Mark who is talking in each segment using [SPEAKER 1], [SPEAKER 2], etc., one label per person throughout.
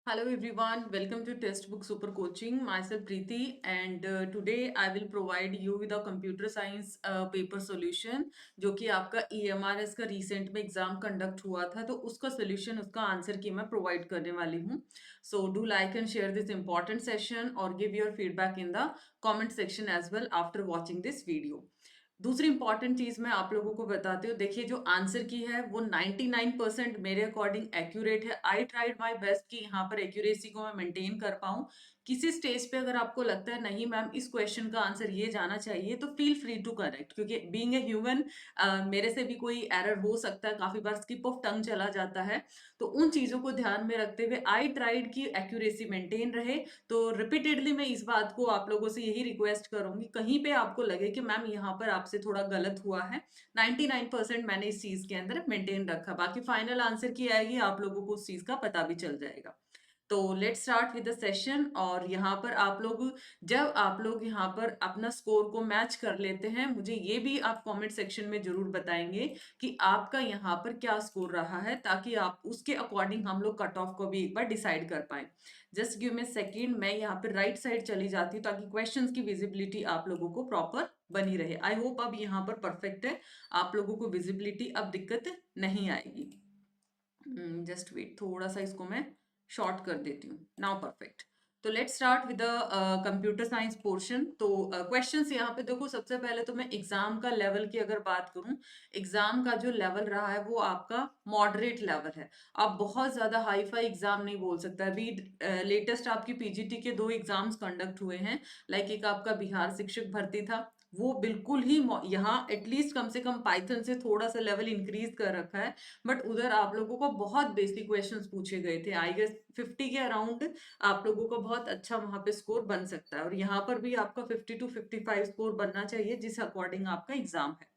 [SPEAKER 1] Hello everyone, welcome to Textbook Super Coaching. Myself Preeti, and today I will provide you with a computer science paper solution जो कि आपका EMRS का recent में exam conduct हुआ था, तो उसका सोल्यूशन, उसका आंसर की मैं प्रोवाइड करने वाली हूँ. So do like and share this important session और give your feedback in the comment section as well after watching this video. दूसरी इंपॉर्टेंट चीज मैं आप लोगों को बताती हूँ. देखिए, जो आंसर की है वो 99% मेरे अकॉर्डिंग एक्यूरेट है. आई ट्राइड माय बेस्ट कि यहाँ पर एक्यूरेसी को मैं मेंटेन कर पाऊँ. किसी स्टेज पे अगर आपको लगता है नहीं मैम इस क्वेश्चन का आंसर ये जाना चाहिए, तो फील फ्री टू करेक्ट, क्योंकि बीइंग ए ह्यूमन मेरे से भी कोई एरर हो सकता है, काफी बार स्किप ऑफ टंग चला जाता है. तो उन चीजों को ध्यान में रखते हुए आई ट्राइड की एक्यूरेसी मेंटेन रहे. तो रिपीटेडली मैं इस बात को आप लोगों से यही रिक्वेस्ट करूंगी, कहीं पे आपको लगे कि मैम यहाँ पर आपसे थोड़ा गलत हुआ है, 99% मैंने इस चीज के अंदर मेंटेन रखा, बाकी फाइनल आंसर की आएगी आप लोगों को उस चीज का पता भी चल जाएगा. तो let's start with the session. और यहाँ पर आप लोग, जब आप लोग यहाँ पर अपना स्कोर को मैच कर लेते हैं, मुझे ये भी आप कमेंट सेक्शन में जरूर बताएंगे कि आपका यहाँ पर क्या स्कोर रहा है, ताकि आप उसके अकॉर्डिंग हम लोग कट ऑफ को भी एक बार डिसाइड कर पाए. जस्ट गिव मी सेकेंड, मैं यहाँ पर राइट साइड चली जाती हूँ ताकि क्वेश्चंस की विजिबिलिटी आप लोगों को प्रॉपर बनी रहे. आई होप अब यहाँ पर परफेक्ट है, आप लोगों को विजिबिलिटी अब दिक्कत नहीं आएगी. जस्ट वेट, थोड़ा सा इसको मैं शॉर्ट कर देती हूँ. Now perfect. तो let's start with the computer science portion. तो क्वेश्चंस यहाँ पे देखो, सबसे पहले तो मैं एग्जाम का लेवल की अगर बात करूँ, एग्जाम का जो लेवल रहा है वो आपका मॉडरेट लेवल है. आप बहुत ज्यादा हाई फाई एग्जाम नहीं बोल सकता. अभी लेटेस्ट आपकी पीजीटी के 2 एग्जाम्स कंडक्ट हुए हैं. लाइक एक आपका बिहार शिक्षक भर्ती था, वो बिल्कुल ही यहाँ एटलीस्ट कम से कम पाइथन से थोड़ा सा लेवल इंक्रीज कर रखा है. बट उधर आप लोगों को बहुत बेसिक क्वेश्चंस पूछे गए थे. आई गेस 50 के अराउंड आप लोगों को बहुत अच्छा वहां पे स्कोर बन सकता है, और यहाँ पर भी आपका 50 to 55 स्कोर बनना चाहिए जिस अकॉर्डिंग आपका एग्जाम है.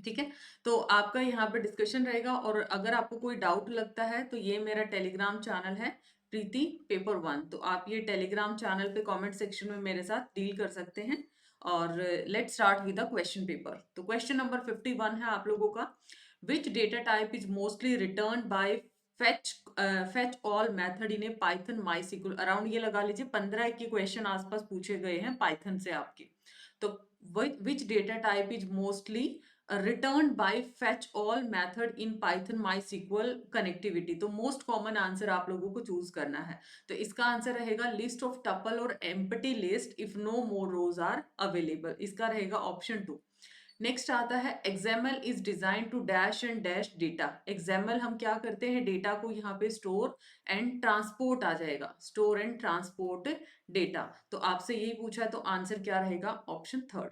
[SPEAKER 1] ठीक है, तो आपका यहाँ पे डिस्कशन रहेगा, और अगर आपको कोई डाउट लगता है तो ये मेरा टेलीग्राम चैनल है, प्रीति पेपर 1. तो आप ये टेलीग्राम चैनल पे कमेंट सेक्शन में मेरे साथ डील कर सकते हैं. और let's start with the question paper. तो क्वेश्चन नंबर 51 है आप लोगों का. Which data type is mostly return by fetch all method in a Python MySQL. Around ये लगा लीजिए 15 के क्वेश्चन आसपास पूछे गए हैं पाइथन से आपके. तो which data type is mostly return by fetch all method in Python MySQL connectivity. तो मोस्ट कॉमन आंसर आप लोगों को चूज करना है. तो इसका आंसर रहेगा लिस्ट ऑफ टपल और empty list if no more rows are available. इसका रहेगा ऑप्शन 2. नेक्स्ट आता है XML is design to dash and dash data. XML हम क्या करते हैं, डेटा को यहाँ पे स्टोर एंड ट्रांसपोर्ट आ जाएगा, स्टोर एंड ट्रांसपोर्ट डेटा. तो आपसे यही पूछा, तो आंसर क्या रहेगा, ऑप्शन 3.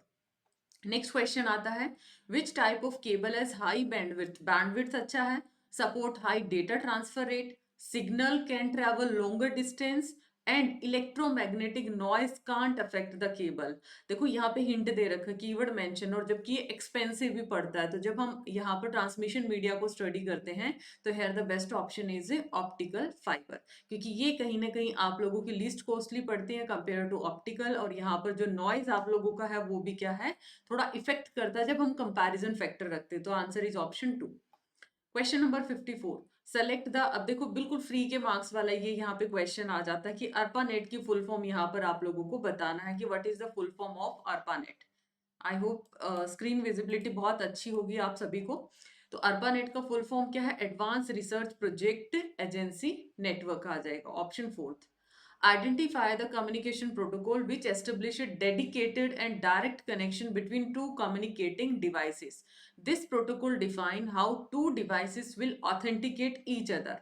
[SPEAKER 1] नेक्स्ट क्वेश्चन आता है, which type of cable as high bandwidth. Bandwidth अच्छा है, support high data transfer rate, signal can travel longer distance, and electromagnetic noise can't affect the cable. देखो यहाँ पे हिंट दे रखा है, कीवर्ड मेंशन, और जबकि ये एक्सपेंसिव भी पड़ता है. तो जब हम यहाँ पर ट्रांसमिशन मीडिया को स्टडी करते हैं, तो here the best option is optical fibre, क्योंकि ये कहीं ना कहीं आप लोगों की लिस्ट कॉस्टली पड़ती है कंपेयर टू ऑप्टिकल. और यहाँ पर जो नॉइज आप लोगों का है वो भी क्या है, थोड़ा इफेक्ट करता है जब हम कंपैरिजन फैक्टर रखते हैं. तो answer is option 2. Question number 54. Select the, अब देखो बिल्कुल फ्री के मार्क्स वाला ये यहाँ पे क्वेश्चन आ जाता है कि अर्पानेट की फुल फॉर्म यहाँ पर आप लोगों को बताना है कि what is the full form of ARPANET. I hope screen visibility बहुत अच्छी होगी आप सभी को. तो अर्पानेट का फुल फॉर्म क्या है, advance research project agency network आ जाएगा, option 4. Identify the communication protocol which establish a dedicated and direct connection between two communicating devices. This protocol define how two devices will authenticate each other.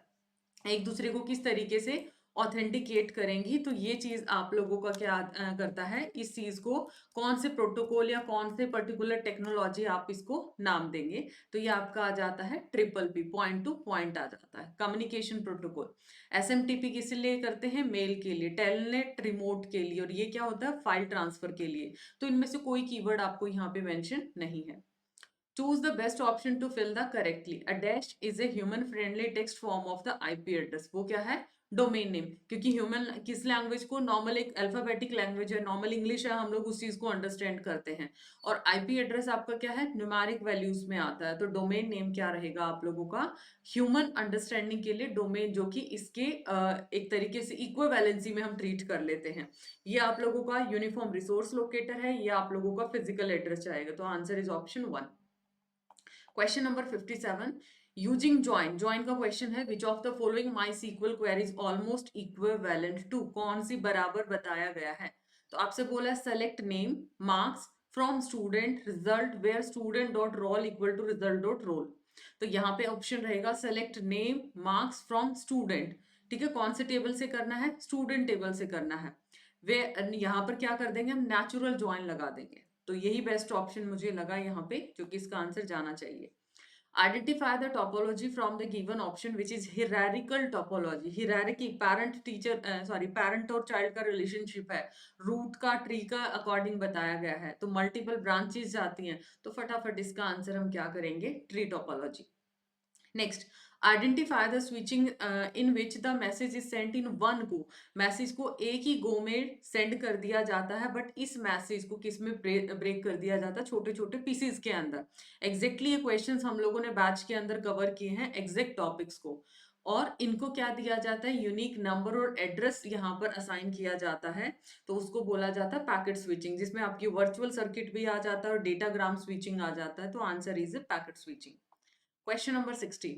[SPEAKER 1] एक दूसरे को किस तरीके से authenticate करेंगी. तो ये चीज आप लोगों का क्या करता है, इस चीज को कौन से प्रोटोकॉल या कौन से पर्टिकुलर टेक्नोलॉजी आप इसको नाम देंगे. तो ये आपका आ जाता है PPP, पॉइंट टू पॉइंट आ जाता है, कम्युनिकेशन प्रोटोकॉल. SMTP किस लिए करते हैं, मेल के लिए, टेलनेट रिमोट के लिए, और ये क्या होता है, फाइल ट्रांसफर के लिए. तो इनमें से कोई कीवर्ड आपको यहाँ पे मेंशन नहीं है. Choose the best option to fill the correctly. A dash is a human friendly text form of the IP address. वो क्या है? Domain name. क्योंकि ह्यूमन किस लैंग्वेज को नॉर्मल एक अल्फाबेटिक लैंग्वेज है, नॉर्मल इंग्लिश है, हम लोग उस चीज को अंडरस्टैंड करते हैं. और आईपी एड्रेस आपका क्या है? न्यूमेरिक वैल्यूज में आता है. तो डोमेन नेम क्या रहेगा आप लोगों का? ह्यूमन अंडरस्टैंडिंग के लिए डोमेन, जो कि इसके एक तरीके से इक्विवेलेंसी में हम ट्रीट कर लेते हैं. ये आप लोगों का यूनिफॉर्म रिसोर्स लोकेटर है, ये आप लोगों का फिजिकल एड्रेस जाएगा. तो answer is option 1. Question number 57. Using join. Join का क्वेश्चन है which of the following MySQL queries almost equivalent to. कौन सी बराबर बताया गया है? तो आपसे बोला है select name, marks from student, result where student dot roll equal to result dot roll. तो यहाँ पे ऑप्शन रहेगा select name marks from student. ठीक है, कौन से टेबल से करना है? स्टूडेंट टेबल से करना है. वे यहाँ पर क्या कर देंगे? हम नेचुरल ज्वाइन लगा देंगे. तो यही बेस्ट ऑप्शन मुझे लगा यहाँ पे, क्योंकि इसका आंसर जाना चाहिए. Identify the topology from the given option which is hierarchical topology. Hierarchy parent teacher parent और child का relationship है, रूट का ट्री का अकॉर्डिंग बताया गया है, तो मल्टीपल ब्रांचेस जाती हैं. तो फटाफट इसका आंसर हम क्या करेंगे? Tree topology. Next, identify the switching in which the message is sent in one go. Message को एक ही गो में सेंड कर दिया जाता है, बट इस मैसेज को किस में ब्रेक कर दिया जाता है? छोटे छोटे पीसेस के अंदर. एग्जैक्टली ये क्वेश्चंस हम लोगों ने बैच के अंदर कवर किए हैं, एग्जैक्ट टॉपिक्स को. और इनको क्या दिया जाता है? यूनिक नंबर और एड्रेस यहाँ पर असाइन किया जाता है. तो उसको बोला जाता है पैकेट स्विचिंग, जिसमें आपकी वर्चुअल सर्किट भी आ जाता है और डेटाग्राम स्विचिंग आ जाता है. तो answer is packet switching. Question number 60.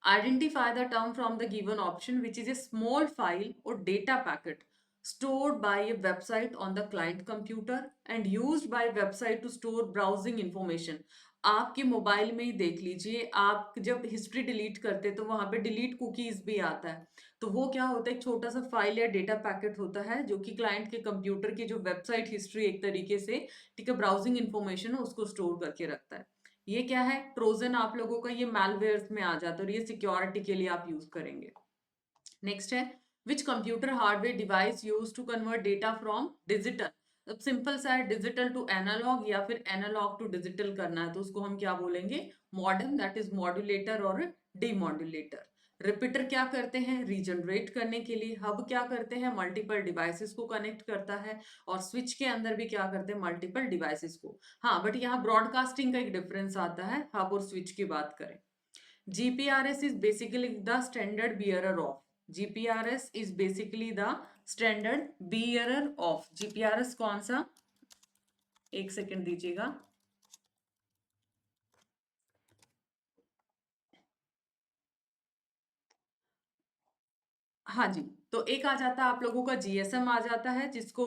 [SPEAKER 1] Identify the term from the given option which is a small file or data packet stored by a website on the client computer and used by website to store browsing information. आपके mobile में ही देख लीजिए, आप जब history delete करते तो वहां पे डिलीट कुकीज भी आता है. तो वो क्या होता है? एक छोटा सा फाइल या डेटा पैकेट होता है जो कि क्लाइंट के कंप्यूटर की जो वेबसाइट हिस्ट्री एक तरीके से, ठीक है, ब्राउजिंग इन्फॉर्मेशन है, उसको स्टोर करके रखता है. ये क्या है? ट्रोजन आप लोगों का ये मैलवेयर में आ जाता है और ये सिक्योरिटी के लिए आप यूज करेंगे. नेक्स्ट है which computer hardware device use to convert data from digital. अब सिंपल सा है, डिजिटल टू एनालॉग या फिर एनालॉग टू डिजिटल करना है, तो उसको हम क्या बोलेंगे? मॉडेम, दैट इज मॉड्यूलेटर और डीमॉड्यूलेटर. रिपीटर क्या करते हैं? रीजनरेट करने के लिए. हब क्या करते हैं? मल्टीपल डिवाइसेस को कनेक्ट करता है. और स्विच के अंदर भी क्या करते हैं? मल्टीपल डिवाइसेस को. हाँ, बट यहाँ ब्रॉडकास्टिंग का एक डिफरेंस आता है हब और स्विच की बात करें. GPRS is basically the standard bearer of. GPRS is basically the standard bearer of. GPRS कौन सा? एक सेकंड दीजिएगा. हाँ जी, तो एक आ जाता है आप लोगों का GSM आ जाता है, जिसको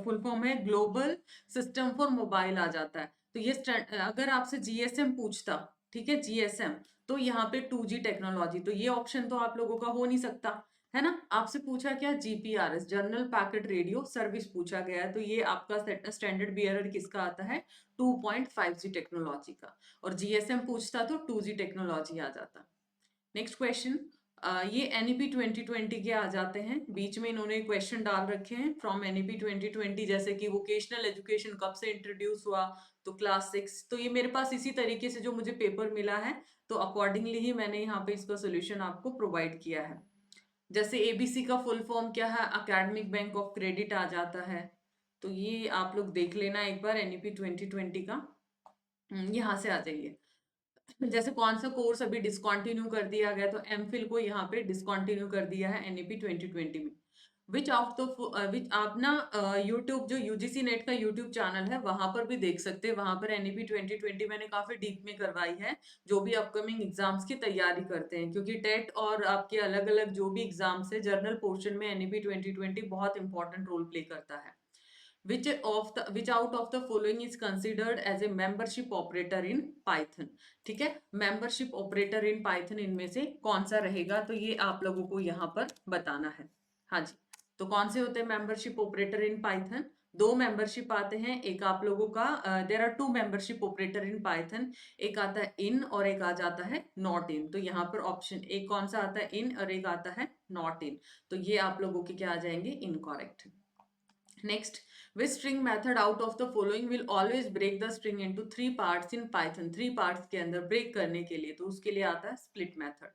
[SPEAKER 1] फुल फॉर्म है ग्लोबल सिस्टम फॉर मोबाइल आ जाता है. तो ये अगर आपसे GSM पूछता, ठीक है, GSM, तो यहाँ पे 2G टेक्नोलॉजी, तो ये ऑप्शन तो आप लोगों का हो नहीं सकता है ना. आपसे पूछा क्या? GPRS, general packet radio service पूछा गया है. तो ये आपका स्टैंडर्ड बियरर किसका आता है? 2.5G टेक्नोलॉजी का. और GSM पूछता तो 2G टेक्नोलॉजी आ जाता. Next question. ये NEP 2020 के आ जाते हैं. बीच में इन्होंने क्वेश्चन डाल रखे हैं फ्रॉम NEP 2020, जैसे कि वोकेशनल एजुकेशन कब से इंट्रोड्यूस हुआ? तो क्लास 6. तो ये मेरे पास इसी तरीके से जो मुझे पेपर मिला है, तो अकॉर्डिंगली ही मैंने यहाँ पे इसका सोल्यूशन आपको प्रोवाइड किया है. जैसे ABC का फुल फॉर्म क्या है? अकेडमिक बैंक ऑफ क्रेडिट आ जाता है. तो ये आप लोग देख लेना एक बार NEP 2020 का. यहाँ से आ जाइए. जैसे कौन सा कोर्स अभी डिसकंटिन्यू कर दिया गया, तो एमफिल को यहाँ पे डिसकंटिन्यू कर दिया है NEP 2020 में. विच ऑफ द विच आप ना यूट्यूब, जो UGC नेट का यूट्यूब चैनल है, वहां पर भी देख सकते हैं. वहां पर NEP 2020 मैंने काफी डीप में करवाई है, जो भी अपकमिंग एग्जाम्स की तैयारी करते हैं, क्योंकि टेट और आपके अलग अलग जो भी एग्जाम्स है, जर्नल पोर्शन में NEP 2020 बहुत इंपॉर्टेंट रोल प्ले करता है. which out of the following is considered as a membership operator in Python. ठीक है, membership operator in Python इनमें से कौन सा रहेगा? तो ये आप लोगों को यहाँ पर बताना है. हाँ जी, तो कौन से होते हैं membership operator in Python? दो मेंबरशिप आते हैं. एक आप लोगों का there are two membership operator in Python. एक आता है इन और एक आ जाता है नॉट इन. तो यहाँ पर ऑप्शन एक कौन सा आता है? इन, और एक आता है नॉट इन. तो ये आप लोगों के क्या आ जाएंगे? इनकॉरेक्ट. Next, which string method out of the following will always break the string into 3 parts in Python? 3 parts के अंदर break करने के लिए तो उसके लिए आता है split method.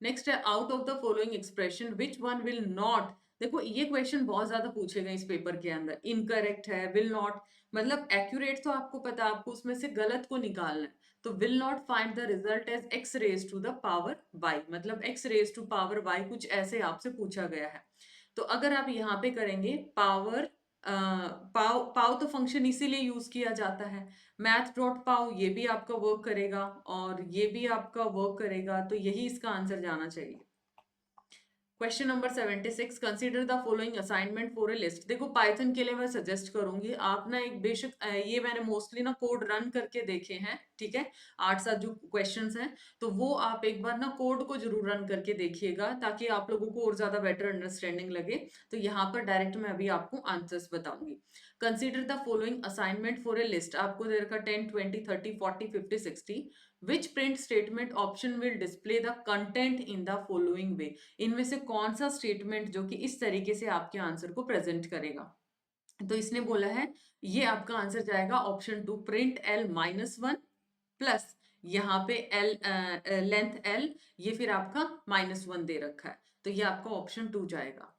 [SPEAKER 1] नेक्स्ट है out of the following expression which one will not. देखो ये क्वेश्चन बहुत ज्यादा पूछे गए इस पेपर के अंदर. इनकरेक्ट है, विल नॉट, मतलब एक्यूरेट तो आपको पता है, आपको उसमें से गलत को निकालना है. तो will not find the result as X raise to the power Y, मतलब X raise to power Y, कुछ ऐसे आपसे पूछा गया है. तो अगर आप यहाँ पे करेंगे पावर, पाव पाव तो फंक्शन इसीलिए यूज किया जाता है. मैथ डॉट पाव ये भी आपका वर्क करेगा और ये भी आपका वर्क करेगा, तो यही इसका आंसर जाना चाहिए. Question number 76, consider the following assignment for a list. देखो पाइथन के लिए मैं सजेस्ट करूंगी आप ना एक बेशक ये मैंने मोस्टली ना कोड रन करके देखे हैं, ठीक है, 8-7 जो क्वेश्चंस हैं, तो वो आप एक बार ना कोड को जरूर रन करके देखिएगा ताकि आप लोगों को और ज्यादा बेटर अंडरस्टैंडिंग लगे. तो यहाँ पर डायरेक्ट मैं अभी आपको आंसर्स बताऊंगी. Consider the following assignment for a list. आपको दे रखा 10, 20, 30, 40, 50, 60. Which print statement option will display the content in the following way. इनमें से कौन सा स्टेटमेंट जो कि इस तरीके से आपके आंसर को प्रेजेंट करेगा. तो इसने बोला है ये आपका आंसर जाएगा ऑप्शन 2, प्रिंट L-1 प्लस यहाँ पे L लेंथ L, ये फिर आपका -1 दे रखा है, तो ये आपका ऑप्शन 2 जाएगा.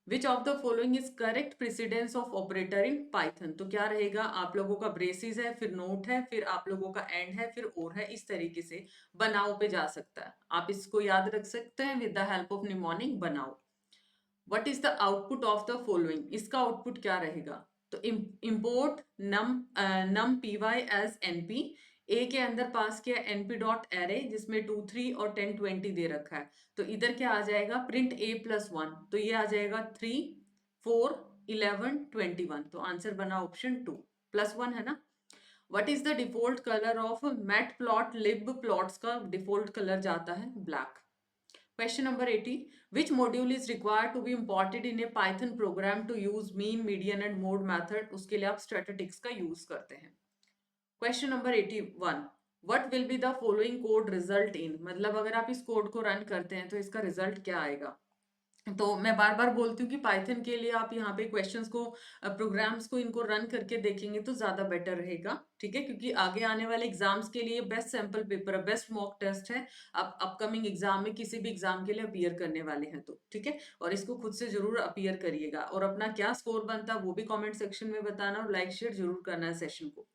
[SPEAKER 1] Which of the following is correct precedence of operator in Python. तो क्या रहेगा, आप लोगों का ब्रेसिस है, फिर नोट है, फिर आप लोगों का एंड है, फिर और है, इस तरीके से बनाओ पे जा सकता है. आप इसको याद रख सकते हैं with the help of mnemonic बनाओ. What is the output of the following. इसका आउटपुट क्या रहेगा. तो import num P Y as NP. A के अंदर पास किया एनपी डॉट एरे जिसमें 2, 3 और 10, 20 दे रखा है. तो इधर क्या आ जाएगा, प्रिंट A+1, तो ये आ जाएगा 3, 4, 11, 21. तो आंसर बना ऑप्शन 2, +1 है ना. What is the default colour of matplotlib plots. का डिफॉल्ट कलर जाता है black. Question number 80. Which module is required to be imported in a Python program to use mean, median and mode method? उसके लिए आप statistics का use करते हैं. Question number 81. What will be the following code result in? मतलब अगर आप इस कोड को रन करते हैं तो इसका रिजल्ट क्या आएगा. तो मैं बार बार बोलती हूँ कि पाइथन के लिए आप यहाँ पे क्वेश्चंस को, प्रोग्राम्स को इनको रन करके देखेंगे तो ज्यादा बेटर रहेगा, ठीक है, क्योंकि आगे आने वाले एग्जाम्स के लिए बेस्ट सैंपल पेपर है, बेस्ट मॉक टेस्ट है. आप अपकमिंग एग्जाम में किसी भी एग्जाम के लिए अपीयर करने वाले हैं तो ठीक है, और इसको खुद से जरूर अपीयर करिएगा और अपना क्या स्कोर बनता है वो भी कॉमेंट सेक्शन में बताना और लाइक शेयर जरूर करना है सेशन को.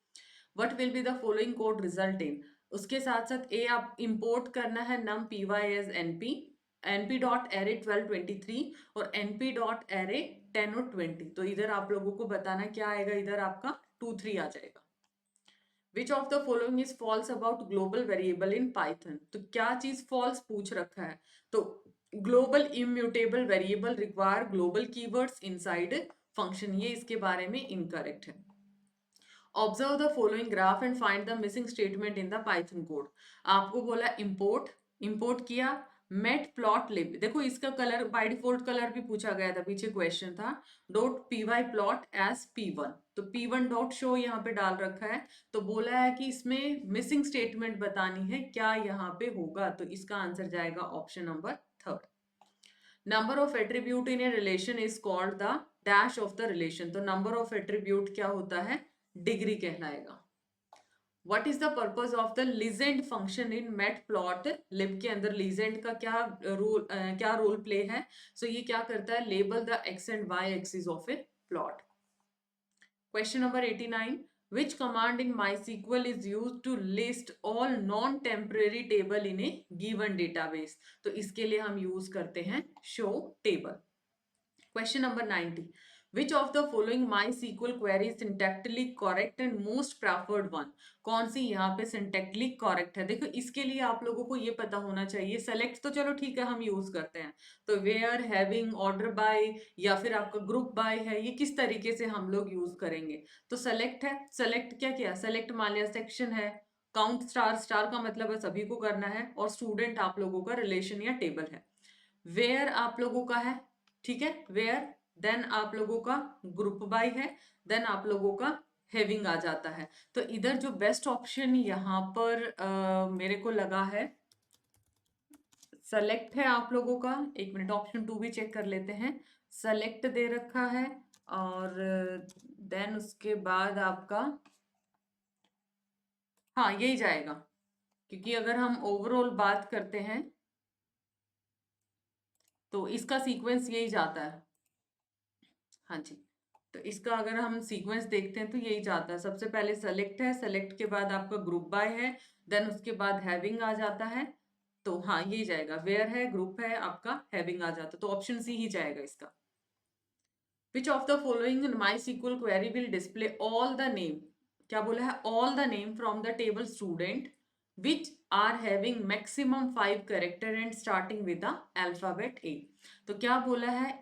[SPEAKER 1] What will be the following code result in. उसके साथ साथ ए आप इंपोर्ट करना है num P Y as NP, np dot array 12, 23 और np डॉट एरे 10 और 20. तो इधर आप लोगों को बताना क्या आएगा, इधर आपका 2, 3 आ जाएगा. Which of the following is false about global variable in Python. तो क्या चीज फॉल्स पूछ रखा है. तो global immutable variable require global keywords inside function, ये इसके बारे में इनकरेक्ट है. Observe the following graph and find the missing statement in the Python code. आपको बोला इंपोर्ट, इंपोर्ट किया मेट प्लॉट लिब. देखो इसका कलर बाय डिफॉल्ट कलर भी पूछा गया था, पीछे क्वेश्चन था. Dot p y plot as P1, तो P1 डॉट शो यहाँ पे डाल रखा है. तो बोला है कि इसमें मिसिंग स्टेटमेंट बतानी है, क्या यहाँ पे होगा. तो इसका आंसर जाएगा option number 3. Number of attribute in a relation is called the dash of the relation. तो नंबर ऑफ एट्रीब्यूट क्या होता है, डिग्री कहलाएगा. What is the purpose of the legend function in matplotlib के अंदर legend का क्या रोल प्ले है. सो ये क्या करता है, label the x and y axis of a plot. Question number 89. Which command in MySQL is used to list all non-temporary table in a given database. तो इसके लिए हम यूज करते हैं show table. Question number 90. Which of the following MySQL query is syntactically correct and most preferred one? कौन सी यहाँ पे syntactically correct है. देखो इसके लिए आप लोगों को ये पता होना चाहिए. select तो चलो ठीक है हम यूज करते हैं, तो where, having, order by या फिर आपका group by है, ये किस तरीके से हम लोग यूज करेंगे. तो select है, select क्या किया, select मान लिया section है, count स्टार, स्टार का मतलब है सभी को करना है, और स्टूडेंट आप लोगों का रिलेशन या टेबल है. where आप लोगों का है, ठीक है, where, देन आप लोगों का ग्रुप बाय है, देन आप लोगों का हैविंग आ जाता है. तो इधर जो बेस्ट ऑप्शन यहाँ पर मेरे को लगा है सेलेक्ट है आप लोगों का, एक मिनट ऑप्शन 2 भी चेक कर लेते हैं। सेलेक्ट दे रखा है और देन उसके बाद आपका, हाँ यही जाएगा, क्योंकि अगर हम ओवरऑल बात करते हैं तो इसका सीक्वेंस यही जाता है। हाँ जी, तो इसका अगर हम सीक्वेंस देखते हैं तो यही जाता है। सबसे पहले सेलेक्ट है, सेलेक्ट के बाद आपका ग्रुप बाय है, देन उसके बाद हैविंग आ जाता है। तो हाँ यही जाएगा, वेयर है, ग्रुप है, आपका हैविंग आ जाता है, तो ऑप्शन सी ही जाएगा इसका। Which of the following in MySQL query will display all the name, क्या बोला है, all the name from the table student which are having maximum 5 character and starting with the alphabet A। तो क्या बोला है,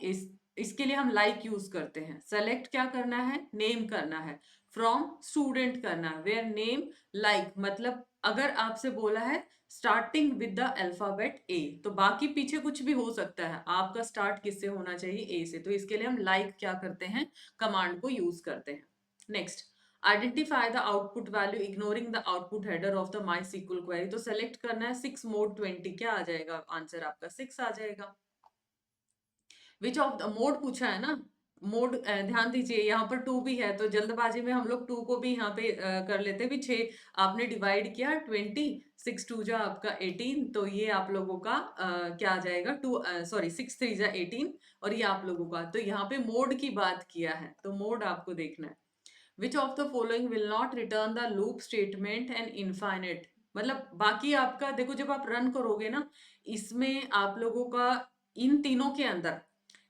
[SPEAKER 1] इसके लिए हम like यूज करते हैं। select क्या करना है, name करना है, from student करना है, where name like, मतलब अगर आपसे बोला है स्टार्टिंग विद द अल्फाबेट ए, तो बाकी पीछे कुछ भी हो सकता है, आपका स्टार्ट किससे होना चाहिए, ए से। तो इसके लिए हम लाइक क्या करते हैं, कमांड को यूज करते हैं। Next, identify the output value ignoring the output header of the my SQL query. तो सेलेक्ट करना है 6 मोड 20, क्या आ जाएगा आंसर, आपका 6 आ जाएगा। विच ऑफ द मोड पूछा है ना, मोड ध्यान दीजिए यहाँ पर 2 भी है, तो जल्दबाजी में हम लोग 2 को भी यहाँ पे कर लेते हैं। भी 6 आपने डिवाइड किया 20, 6 2 जा आपका 18, तो ये आप लोगों का क्या आ जाएगा, 2 सॉरी 6 3 जा 18, और ये आप लोगों का, तो यहाँ पे मोड की बात किया है, तो मोड आपको देखना है। Which of the following will not return the loop statement and infinite, मतलब बाकी आपका देखो, जब आप रन करोगे ना, इसमें आप लोगों का इन तीनों के अंदर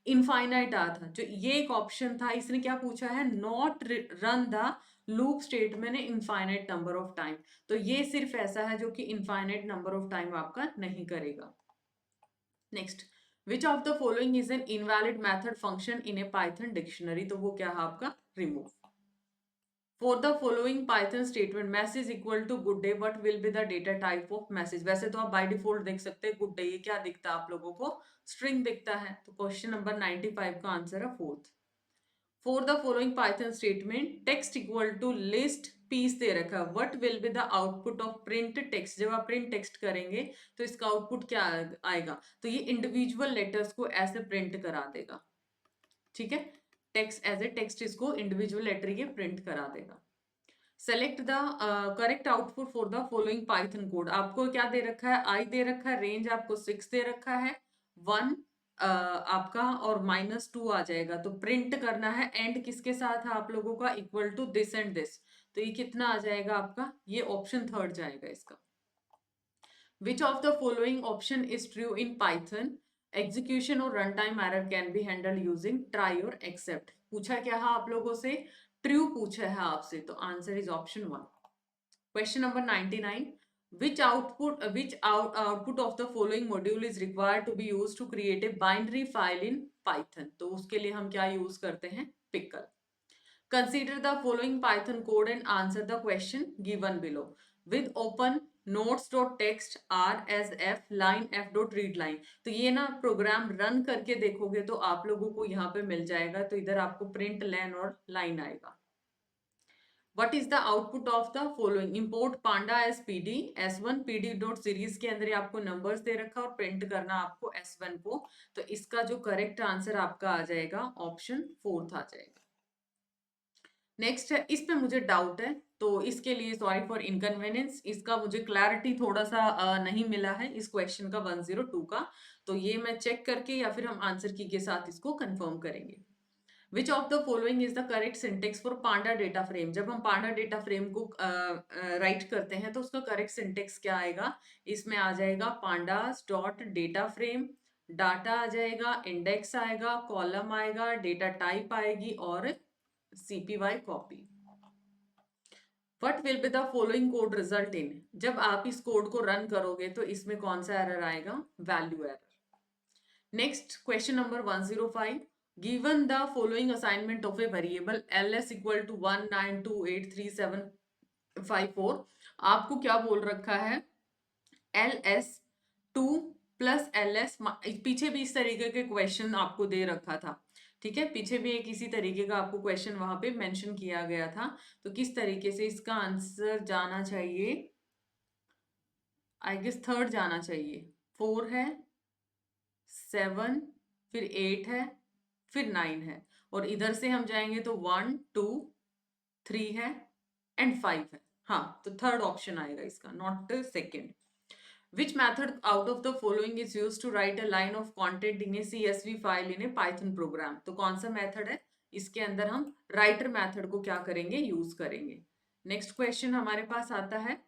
[SPEAKER 1] इनफाइनाइट आ था, जो ये एक ऑप्शन था, इसने क्या पूछा है, not run the loop statement infinite number of time. तो ये सिर्फ ऐसा है जो कि इनफाइनाइट नंबर ऑफ टाइम आपका नहीं करेगा। Next, which of the following is an invalid method function in a Python dictionary, तो वो क्या है आपका, remove. For the following Python statement, message equal to good day, what will be the data type of message? वैसे तो आप by default देख सकते हैं good day, ये क्या दिखता है आप लोगों को, string दिखता है। तो क्वेश्चन नंबर 95 का आंसर है fourth. For the following Python statement, text equal to list piece दे रखा है, what will be the output of print text? जब आप print text करेंगे तो इसका आउटपुट क्या आएगा, तो ये इंडिविजुअल लेटर्स को ऐसे प्रिंट करा देगा, ठीक है, टेक्स्ट एज ए टेक्स्ट इसको इंडिविजुअल लेटर ये प्रिंट करा देगा। Select the correct output for the following Python code, आपको क्या दे रखा है, आई दे रखा है, रेंज आपको 6 दे रखा है, 1 आपका और -2 आ जाएगा, तो प्रिंट करना है एंड किसके साथ है आप लोगों का, equal to this and this, तो ये कितना आ जाएगा आपका, ये ऑप्शन थर्ड जाएगा इसका। Which of the following option is true in Python? Execution और runtime error can be handled using try or except। पूछा क्या है आप लोगों से, ट्रू पूछा है आपसे, तो answer is option 1। Question number 99, which output of the following module is required to be used to create a binary file in Python? तो उसके लिए हम क्या यूज करते हैं, pickle। Consider the following Python code and answer the question given below. With open notes.txt r as f line f dot read line, तो ये ना प्रोग्राम रन करके देखोगे तो आप लोगों को यहाँ पे मिल जाएगा, तो इधर आपको प्रिंट लाइन और लाइन आएगा। What is the output of the following? Import panda as pd s1 pd dot series के अंदर आपको नंबर्स दे रखा और प्रिंट करना आपको s1 को, तो इसका जो करेक्ट आंसर आपका आ जाएगा ऑप्शन 4 आ जाएगा। नेक्स्ट है, इस पे मुझे डाउट है, तो इसके लिए सॉरी फॉर इनकन्वीनियंस, इसका मुझे क्लैरिटी थोड़ा सा नहीं मिला है इस क्वेश्चन का 102 का, तो ये मैं चेक करके या फिर हम आंसर की के साथ इसको कंफर्म करेंगे। Which of the following is the correct syntax for panda data frame? जब हम पांडा डेटा फ्रेम को राइट करते हैं तो उसका करेक्ट सिंटेक्स क्या आएगा, इसमें आ जाएगा pandas dot data frame, data आ जाएगा, इंडेक्स आएगा, कॉलम आएगा, डेटा टाइप आएगी और CPY copy. What will be the following code result in? जब आप इस कोड को रन करोगे तो इसमें कौन सा एरर आएगा, value error. Next question number 105, given the following assignment of a variable ls equal to 1928375 आपको क्या बोल रखा है, ls 2 प्लस ls, पीछे भी इस तरीके के क्वेश्चन आपको दे रखा था, ठीक है, पीछे भी एक इसी तरीके का आपको क्वेश्चन वहां पे मेंशन किया गया था, तो किस तरीके से इसका आंसर जाना चाहिए, आई गेस थर्ड जाना चाहिए, 4 है 7, फिर 8 है, फिर 9 है, और इधर से हम जाएंगे तो 1 2 3 है एंड 5 है। हाँ, तो थर्ड ऑप्शन आएगा इसका, not second. Which method out of the following is used to write a line of content in a CSV file in a Python program? तो कौन सा मेथड है? इसके अंदर हम राइटर मेथड को क्या करेंगे, यूज करेंगे। नेक्स्ट क्वेश्चन हमारे पास आता है,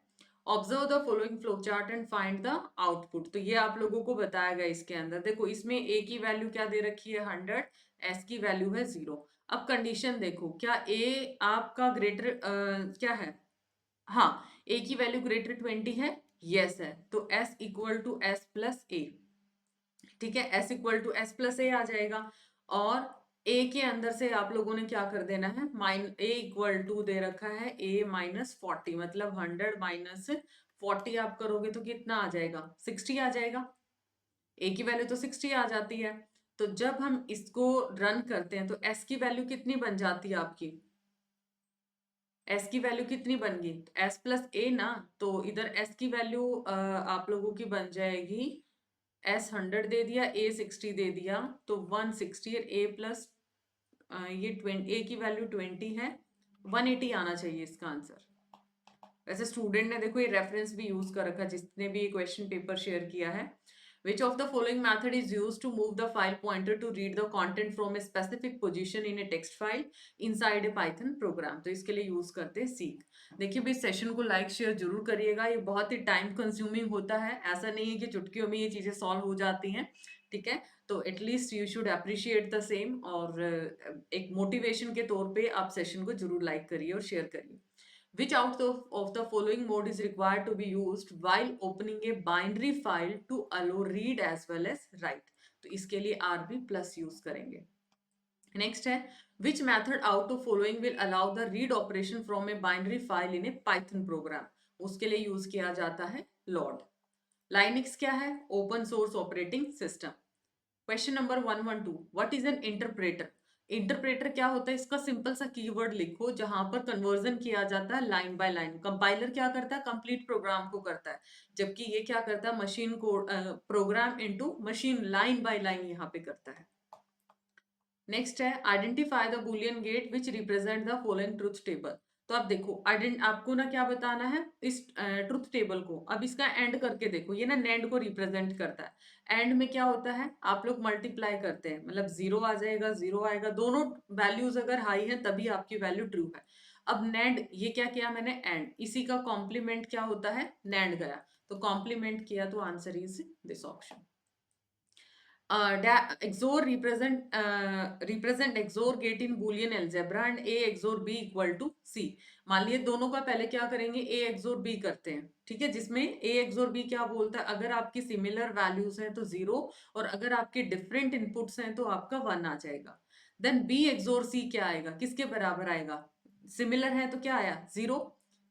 [SPEAKER 1] observe the following flow chart and find the output. तो ये आप लोगों को बताया गया इसके अंदर। देखो इसमें ए की वैल्यू क्या दे रखी है 100, एस की वैल्यू है 0। अब कंडीशन देखो, क्या ए आपका ग्रेटर क्या है, हाँ, ए की वैल्यू ग्रेटर 20 है, यस है, तो S equal to S plus A. ठीक है, S equal to S plus A आ जाएगा। और ए के अंदर से आप लोगों ने क्या कर देना है, ए इक्वल टू दे रखा है ए माइनस 40, मतलब 100 माइनस 40 आप करोगे तो कितना आ जाएगा, 60 आ जाएगा। ए की वैल्यू तो 60 आ जाती है। तो जब हम इसको रन करते हैं तो एस की वैल्यू कितनी बन जाती है आपकी, एस की वैल्यू कितनी बन गई, एस प्लस ए ना। तो इधर एस की वैल्यू आप लोगों की बन जाएगी, एस 100 दे दिया, ए 60 दे दिया, तो 160, ए प्लस ये 20, ए की वैल्यू 20 है, 180 आना चाहिए इसका आंसर। वैसे स्टूडेंट ने देखो ये रेफरेंस भी यूज कर रखा, जिसने भी ये क्वेश्चन पेपर शेयर किया है। Which of the following method is used to move the file pointer to read the content from a specific position in a text file inside a Python program? तो इसके लिए use करते हैं seek. देखिए भाई, session को like share जरूर करिएगा, ये बहुत ही टाइम कंज्यूमिंग होता है, ऐसा नहीं है कि चुटकियों में ये चीजें सॉल्व हो जाती हैं। ठीक है, तो at least you should appreciate the same, और एक मोटिवेशन के तौर पे आप सेशन को जरूर लाइक करिए और शेयर करिए। Which out of the following mode is required to be used while opening a binary file to allow read as well as write? तो इसके लिए RB plus यूज करेंगे। नेक्स्ट है, which method out of following will allow the read operation from a binary file in a Python program? उसके लिए use किया जाता है load। Linux क्या है, open source operating system. Question number 112, what is an interpreter? Interpreter क्या होता है, इसका सिंपल सा कीवर्ड लिखो जहां पर कन्वर्जन किया जाता है लाइन बाय लाइन। कंपाइलर क्या करता है, कंप्लीट प्रोग्राम को करता है, जबकि ये क्या करता है, machine code program into machine line by line यहाँ पे करता है। नेक्स्ट है, identify the Boolean gate which represent the following truth table. तो आप देखो, आपको ना क्या बताना है इस ट्रुथ टेबल को। अब इसका एंड करके देखो, ये ना नेंड को रिप्रेजेंट करता है। एंड में क्या होता है, आप लोग मल्टीप्लाई करते हैं, मतलब 0 आ जाएगा, 0 आएगा, दोनों वैल्यूज अगर हाई है तभी आपकी वैल्यू ट्रू है। अब नेंड, ये क्या किया मैंने, एंड, इसी का कॉम्प्लीमेंट क्या होता है, नेंड गया, तो कॉम्प्लीमेंट किया, तो answer is this option. XOR represent XOR gate in Boolean algebra and A XOR B equal to C। मान लिए दोनों का पहले क्या करेंगे, A XOR B करते हैं। ठीक है, जिसमें A XOR B क्या बोलता है, अगर आपकी सिमिलर वैल्यूज हैं तो 0, और अगर आपके डिफरेंट इनपुट्स हैं तो आपका 1 आ जाएगा। देन B XOR C क्या आएगा, किसके बराबर आएगा, सिमिलर है तो क्या आया 0,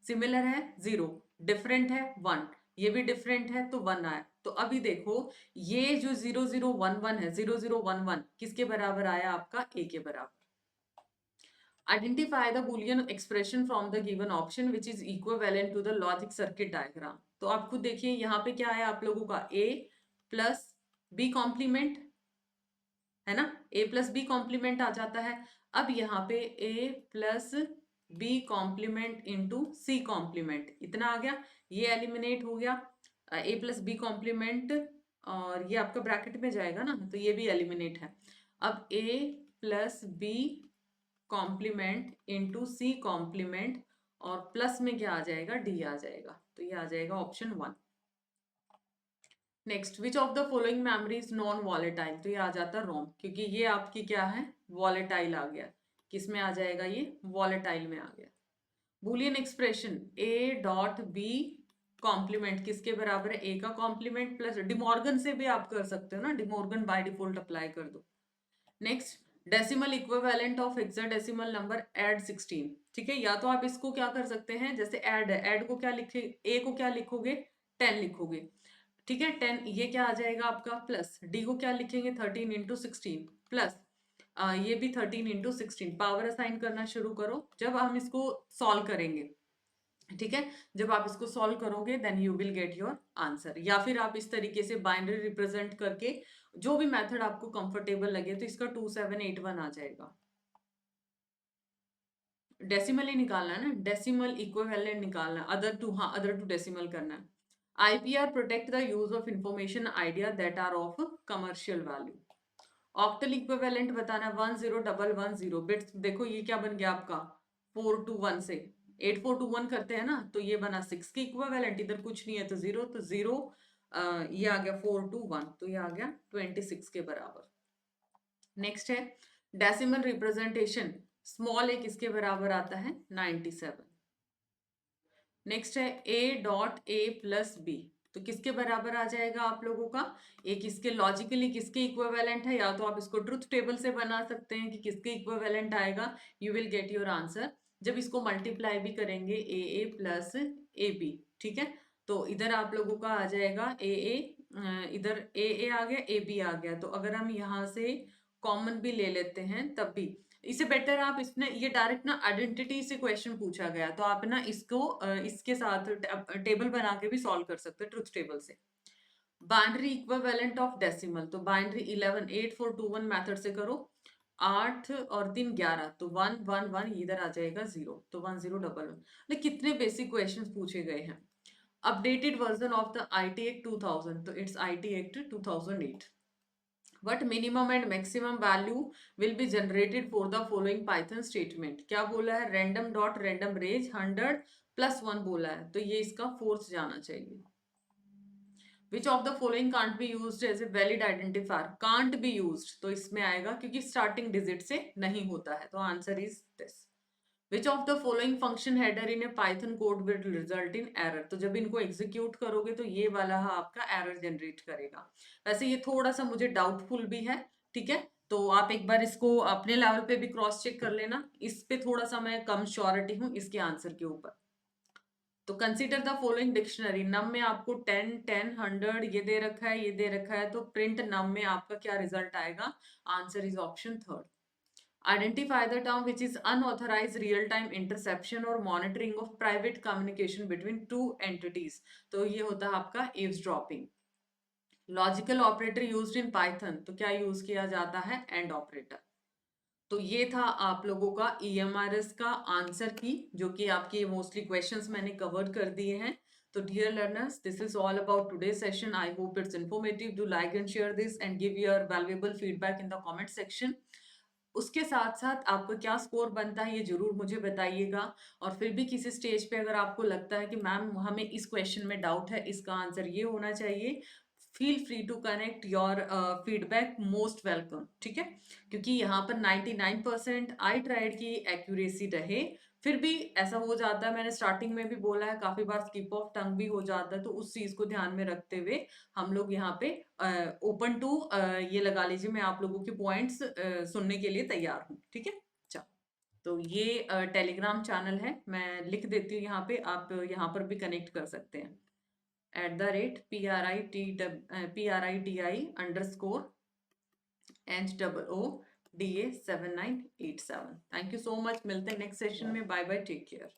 [SPEAKER 1] सिमिलर है 0, डिफरेंट है 1, ये भी डिफरेंट है तो 1 आया। तो अभी देखो, ये जो 0011 है, 0011 किसके बराबर आया, आपका ए के बराबर। Identify the Boolean expression from the given option which is equivalent to the logic circuit diagram. तो आप खुद देखिए यहाँ पे क्या है आप लोगों का, ए प्लस बी कॉम्प्लीमेंट है ना, ए प्लस बी कॉम्प्लीमेंट आ जाता है। अब यहाँ पे A plus B complement into C complement, इतना आ गया, ये एलिमिनेट हो गया, ए प्लस बी कॉम्प्लीमेंट, और ये आपका ब्रैकेट में जाएगा ना, तो ये भी एलिमिनेट है। अब A plus B complement into C complement, और प्लस में क्या आ जाएगा, डी आ जाएगा, तो ये आ जाएगा option 1। Next, which of the following memory is non volatile? तो ये आ जाता है रोम, क्योंकि ये आपकी क्या है, वॉलेटाइल आ गया। किस में आ जाएगा, ये वॉलेटाइल में आ गया। Boolean expression a dot b complement किसके बराबर है, ए का कॉम्प्लीमेंट प्लस, डिमॉर्गन से भी आप कर सकते हो ना, डिमॉर्गन बाय डिफॉल्ट अप्लाई कर दो। Next, decimal equivalent of hexadecimal number add 16। ठीक है, या तो आप इसको क्या कर सकते हैं, जैसे ऐड है, ऐड को क्या लिखे, ए को क्या लिखोगे, 10 लिखोगे। ठीक है, 10, ये क्या आ जाएगा आपका, प्लस डी को क्या लिखेंगे, 13 इंटू 16 प्लस ये भी 13 इंटू 16। पावर असाइन करना शुरू करो जब हम इसको सॉल्व करेंगे। ठीक है, जब आप इसको सॉल्व करोगे then you will get your answer. या फिर आप इस तरीके से बाइनरी रिप्रेजेंट करके, जो भी मेथड आपको कंफर्टेबल लगे, तो इसका 2781 आ जाएगा। डेसिमल ही निकालना है ना, डेसिमल इक्विवेलेंट निकालना, अदर टू, हाँ अदर टू डेसिमल करना है। IPR protect the use of information idea that are of commercial value. Octal equivalent बताना 10110 बिट्स। देखो ये क्या बन गया आपका 421 से 8421 करते हैं ना, तो ये बना 6 की इक्विवेलेंट, इधर कुछ नहीं है तो 0, तो 0 ये आ गया 421, तो ये आ गया 26 के बराबर। नेक्स्ट है डेसिमल रिप्रेजेंटेशन, स्मॉल ए किसके बराबर आता है 97। नेक्स्ट है a.a+b, तो किसके बराबर आ जाएगा आप लोगों का, ए किसके लॉजिकली किसके इक्विवेलेंट है, या तो आप इसको ट्रुथ टेबल से बना सकते हैं कि किसके इक्विवेलेंट आएगा, you will get your answer जब इसको मल्टीप्लाई भी करेंगे a प्लस ab। ठीक है, तो इधर आप लोगों का आ जाएगा इधर a आ गया ab आ गया, तो अगर हम यहाँ से कॉमन भी ले लेते हैं तब भी इससे बेटर आप इसने ये डायरेक्ट ना आइडेंटिटी से क्वेश्चन पूछा गया, तो आप ना इसको इसके साथ टेबल बना के भी सॉल्व कर सकते हैं ट्रुथ टेबल से। बाइनरी इक्विवेलेंट ऑफ डेसिमल, तो बाइनरी 11 8421 मेथड से करो, 8 और 3 11, तो 111 इधर आ जाएगा 0, तो 1011। कितने बेसिक क्वेश्चंस पूछे गए हैं। Updated version of the IT Act 2000, तो it's IT Act 2008। What minimum and maximum value will be generated for the following Python statement? क्या बोला है, random dot random range 100 plus 1 बोला है, तो ये इसका फोर्थ जाना चाहिए। Which of the following can't be used as a valid identifier? Can't be used, तो इसमें आएगा क्योंकि starting digit से नहीं होता है, तो answer is this. Which of the following function header in a Python code will result in error? तो जब इनको एग्जीक्यूट करोगे तो ये वाला आपका एरर जनरेट करेगा। वैसे ये थोड़ा सा मुझे डाउटफुल भी है, ठीक है, तो आप एक बार इसको अपने लेवल पे भी क्रॉस चेक कर लेना, इस पे थोड़ा सा मैं कम श्योरिटी हूँ इसके आंसर के ऊपर। तो कंसीडर द फॉलोइंग डिक्शनरी, नम में आपको 10 10 100 ये दे रखा है, ये दे रखा है, तो प्रिंट नम में आपका क्या रिजल्ट आएगा, answer is option third. Identify the term which is unauthorized real-time interception or monitoring of private communication between two entities. तो ये होता है आपका eavesdropping. Logical operator used in Python, तो क्या यूज किया जाता है, एंड ऑपरेटर। तो ये था आप लोगों का EMRS का आंसर की, जो कि आपके मोस्टली क्वेश्चंस मैंने कवर कर दिए हैं। तो dear learners, this is all about today session. I hope it's informative. Do like and share this and give your valuable feedback in the comment section. उसके साथ साथ आपका क्या स्कोर बनता है ये जरूर मुझे बताइएगा। और फिर भी किसी स्टेज पे अगर आपको लगता है कि मैम हमें इस क्वेश्चन में डाउट है, इसका आंसर ये होना चाहिए, feel free to connect your feedback, most welcome. ठीक है, क्योंकि यहाँ पर 99% आई ट्राइड की एक्यूरेसी रहे, फिर भी ऐसा हो जाता है, मैंने स्टार्टिंग में भी बोला है, काफी बार स्किप ऑफ टंग भी हो जाता है, तो उस चीज को ध्यान में रखते हुए हम लोग यहाँ पे ओपन टू ये लगा लीजिए, मैं आप लोगों के पॉइंट्स सुनने के लिए तैयार हूँ। ठीक है, चलो, तो ये टेलीग्राम चैनल है, मैं लिख देती हूँ यहाँ पे, आप यहाँ पर भी कनेक्ट कर सकते हैं। @PRITI_NOODA7987। Thank you so much, मिलते हैं नेक्स्ट सेशन में, बाय बाय, टेक केयर।